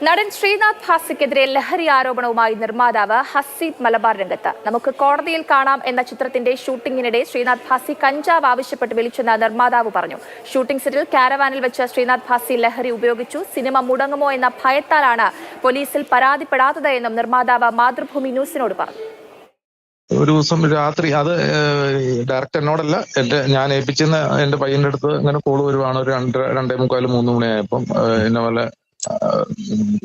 നടൻ ശ്രീനാഥ് ഭാസിക്കെതിരെ ലഹരി ആരോപണവുമായി നിർമ്മാതാവ് ഹസീബ് മലബാർ രംഗത്ത്. നമുക്ക് കോടതിയിൽ കാണാം എന്ന ചിത്രത്തിന്റെ ഷൂട്ടിംഗിനിടെ ശ്രീനാഥ് ഭാസി കഞ്ചാവ് ആവശ്യപ്പെട്ട് വിളിച്ചെന്ന് നിർമ്മാതാവ് പറഞ്ഞു. ഷൂട്ടിംഗ് സെറ്റിൽ കാരവാനിൽ വെച്ച് ശ്രീനാഥ് ഭാസി ലഹരി ഉപയോഗിച്ചു. സിനിമ മുടങ്ങുമോ എന്ന ഭയത്താലാണ് പോലീസിൽ പരാതിപ്പെടാത്തത് എന്നും നിർമ്മാതാവ് മാതൃഭൂമി ന്യൂസിനോട് പറഞ്ഞു. ഒരു ദിവസം രാത്രി, അത് ഡയറക്റ്റ് എന്നോടല്ല, ഞാൻ ഏൽപ്പിച്ചെന്ന എന്റെ പയ്യന്റെ അടുത്ത് ഇങ്ങനെ കോള് വരുവാണ്. ഒരു 2:45-3 മണിയായപ്പം എന്നെ പോലെ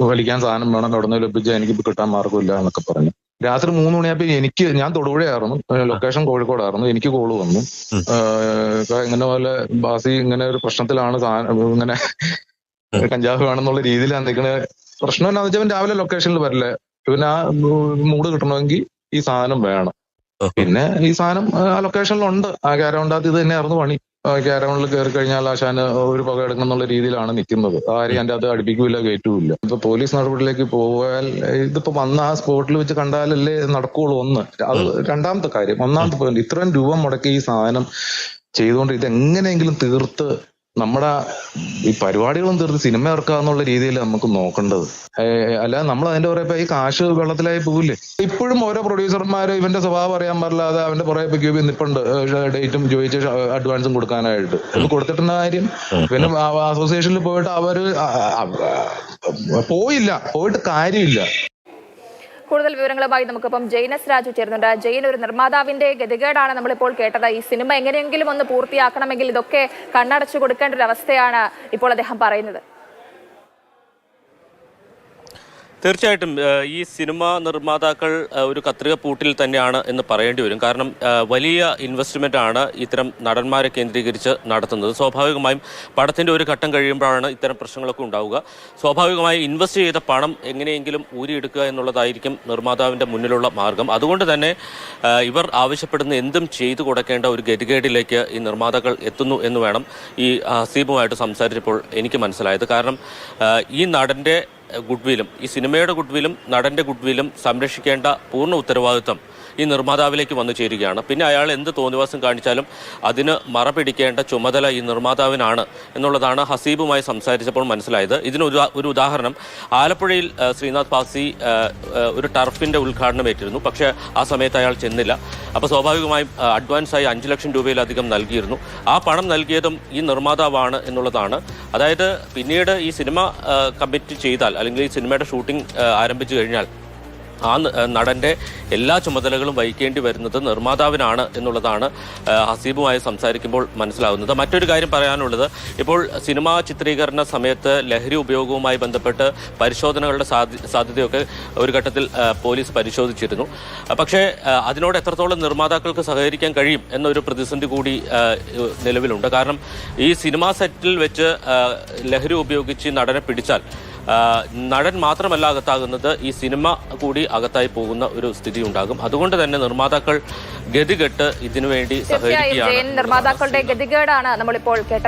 വലിക്കാൻ സാധനം വേണം, അവിടെ ലഭിച്ചാൽ എനിക്ക് കിട്ടാൻ മാർഗമില്ല എന്നൊക്കെ പറഞ്ഞു. രാത്രി 3 മണിയായപ്പോ ഞാൻ തൊടുപുഴയായിരുന്നു, ലൊക്കേഷൻ കോഴിക്കോടായിരുന്നു. എനിക്ക് കോള് വന്നു, ഇങ്ങനെ പോലെ ബാസി ഇങ്ങനെ ഒരു പ്രശ്നത്തിലാണ്, ഇങ്ങനെ കഞ്ചാവ് വേണമെന്നുള്ള രീതിയിലാണ് നിൽക്കുന്നത്. പ്രശ്നം എന്നാന്ന് വെച്ചാൽ രാവിലെ ലൊക്കേഷനിൽ വരില്ല, പിന്നെ ആ മൂഡ് കിട്ടണമെങ്കിൽ ഈ സാധനം വേണം. പിന്നെ ഈ സാധനം ആ ലൊക്കേഷനിലുണ്ട്, ആ ക്യാരവണിനകത്ത് ഇത് തന്നെയായിരുന്നു പണി. ക്യാരവണിൽ കയറി കഴിഞ്ഞാൽ ആശാന് ഒരു പുക എടുക്കുന്നുള്ള രീതിയിലാണ് നിൽക്കുന്നത്. ആരും എൻ്റെ അത് അടുപ്പിക്കൂല, കയറ്റുമില്ല. ഇപ്പൊ പോലീസ് നടപടിയിലേക്ക് പോയാൽ ഇതിപ്പോ വന്ന ആ സ്പോട്ടിൽ വെച്ച് കണ്ടാലല്ലേ നടക്കുള്ളൂ. അത് രണ്ടാമത്തെ കാര്യം. ഒന്നാമത്തെ പോയിന്റ്, ഇത്രയും രൂപ മുടക്കി ഈ സാധനം ചെയ്തുകൊണ്ട് ഇത് എങ്ങനെയെങ്കിലും തീർത്ത് നമ്മുടെ ഈ പരിപാടികളും തീർത്ത് സിനിമ ഇറക്കുക എന്നുള്ള രീതിയിൽ നമുക്ക് നോക്കേണ്ടത്. അല്ലാതെ നമ്മൾ അതിന്റെ പുറകെ ഈ കാശ് വെള്ളത്തിലായി പോവില്ലേ. ഇപ്പോഴും ഓരോ പ്രൊഡ്യൂസർമാര് ഇവന്റെ സ്വഭാവം അറിയാൻ പാടില്ലാതെ അവന്റെ പുറകെ ക്യൂബിൽ നിൽപ്പുണ്ട്, ഡേറ്റും ചോദിച്ച് അഡ്വാൻസും കൊടുക്കാനായിട്ട്. ഇത് കൊടുത്തിട്ടുള്ള കാര്യം പിന്നെ അസോസിയേഷനിൽ പോയിട്ട് അവര് പോയിട്ട് കാര്യമില്ല. കൂടുതൽ വിവരങ്ങളുമായി നമുക്കിപ്പം ജെയിനസ് രാജു ചേരുന്നുണ്ട്. ജെയിൻ, ഒരു നിർമ്മാതാവിന്റെ ഗതികേടാണ് നമ്മളിപ്പോൾ കേട്ടത്. ഈ സിനിമ എങ്ങനെയെങ്കിലും ഒന്ന് പൂർത്തിയാക്കണമെങ്കിൽ ഇതൊക്കെ കണ്ണടച്ചു കൊടുക്കേണ്ട ഒരു അവസ്ഥയാണ് ഇപ്പോൾ അദ്ദേഹം പറയുന്നത്. തീർച്ചയായിട്ടും ഈ സിനിമ നിർമ്മാതാക്കൾ ഒരു കത്രിക പൂട്ടിൽ തന്നെയാണ് എന്ന് പറയേണ്ടി വരും. കാരണം വലിയ ഇൻവെസ്റ്റ്മെൻ്റ് ആണ് ഇത്തരം നടന്മാരെ കേന്ദ്രീകരിച്ച് നടത്തുന്നത്. സ്വാഭാവികമായും പടത്തിൻ്റെ ഒരു ഘട്ടം കഴിയുമ്പോഴാണ് ഇത്തരം പ്രശ്നങ്ങളൊക്കെ ഉണ്ടാവുക. സ്വാഭാവികമായി ഇൻവെസ്റ്റ് ചെയ്ത പണം എങ്ങനെയെങ്കിലും ഊരിയെടുക്കുക എന്നുള്ളതായിരിക്കും നിർമ്മാതാവിൻ്റെ മുന്നിലുള്ള മാർഗം. അതുകൊണ്ട് തന്നെ ഇവർ ആവശ്യപ്പെടുന്ന എന്തും ചെയ്തു കൊടുക്കേണ്ട ഒരു ഗതികേടിലേക്ക് ഈ നിർമ്മാതാക്കൾ എത്തുന്നു എന്ന് വേണം ഈ ഹസീബുമായിട്ട് സംസാരിച്ചപ്പോൾ എനിക്ക് മനസ്സിലായത്. കാരണം ഈ നടൻ്റെ ഗുഡ്വിലും, ഈ സിനിമയുടെ ഗുഡ്വിലും നടൻ്റെ ഗുഡ്വിലും സംരക്ഷിക്കേണ്ട പൂർണ്ണ ഉത്തരവാദിത്വം ഈ നിർമ്മാതാവിലേക്ക് വന്നു ചേരുകയാണ്. പിന്നെ അയാൾ എന്ത് തോന്നിവാസം കാണിച്ചാലും അതിന് മറപിടിക്കേണ്ട ചുമതല ഈ നിർമ്മാതാവിനാണ് എന്നുള്ളതാണ് ഹസീബുമായി സംസാരിച്ചപ്പോൾ മനസ്സിലായത്. ഒരു ഉദാഹരണം, ആലപ്പുഴയിൽ ശ്രീനാഥ് ഭാസി ഒരു ടർഫിൻ്റെ ഉദ്ഘാടനം ഏറ്റിരുന്നു. പക്ഷേ ആ സമയത്ത് അയാൾ ചെന്നില്ല. അപ്പോൾ സ്വാഭാവികമായും അഡ്വാൻസായി 5 ലക്ഷം രൂപയിലധികം നൽകിയിരുന്നു. ആ പണം നൽകിയതും ഈ നിർമ്മാതാവാണ് എന്നുള്ളതാണ്. അതായത് പിന്നീട് ഈ സിനിമ കമ്മിറ്റ് ചെയ്താൽ, അല്ലെങ്കിൽ ഈ സിനിമയുടെ ഷൂട്ടിംഗ് ആരംഭിച്ചു കഴിഞ്ഞാൽ ആ നടൻ്റെ എല്ലാ ചുമതലകളും വഹിക്കേണ്ടി വരുന്നത് നിർമ്മാതാവിനാണ് എന്നുള്ളതാണ് ഹസീബുമായി സംസാരിക്കുമ്പോൾ മനസ്സിലാവുന്നത്. മറ്റൊരു കാര്യം പറയാനുള്ളത്, ഇപ്പോൾ സിനിമാ ചിത്രീകരണ സമയത്ത് ലഹരി ഉപയോഗവുമായി ബന്ധപ്പെട്ട് പരിശോധനകളുടെ സാധ്യതയൊക്കെ ഒരു ഘട്ടത്തിൽ പോലീസ് പരിശോധിച്ചിരുന്നു. പക്ഷേ അതിനോട് എത്രത്തോളം നിർമ്മാതാക്കൾക്ക് സഹകരിക്കാൻ കഴിയും എന്നൊരു പ്രതിസന്ധി കൂടി നിലവിലുണ്ട്. കാരണം ഈ സിനിമാ സെറ്റിൽ വെച്ച് ലഹരി ഉപയോഗിച്ച് നടനെ പിടിച്ചാൽ നടൻ മാത്രമല്ല അകത്താകുന്നത്, ഈ സിനിമ കൂടി അകത്തായി പോകുന്ന ഒരു സ്ഥിതി ഉണ്ടാകും. അതുകൊണ്ട് തന്നെ നിർമ്മാതാക്കൾ ഗതികെട്ട് ഇതിനുവേണ്ടി സഹകരിക്കുകയാണ്. നിർമ്മാതാക്കളുടെ ഗതികേടാണ് നമ്മളിപ്പോൾ കേട്ടത്.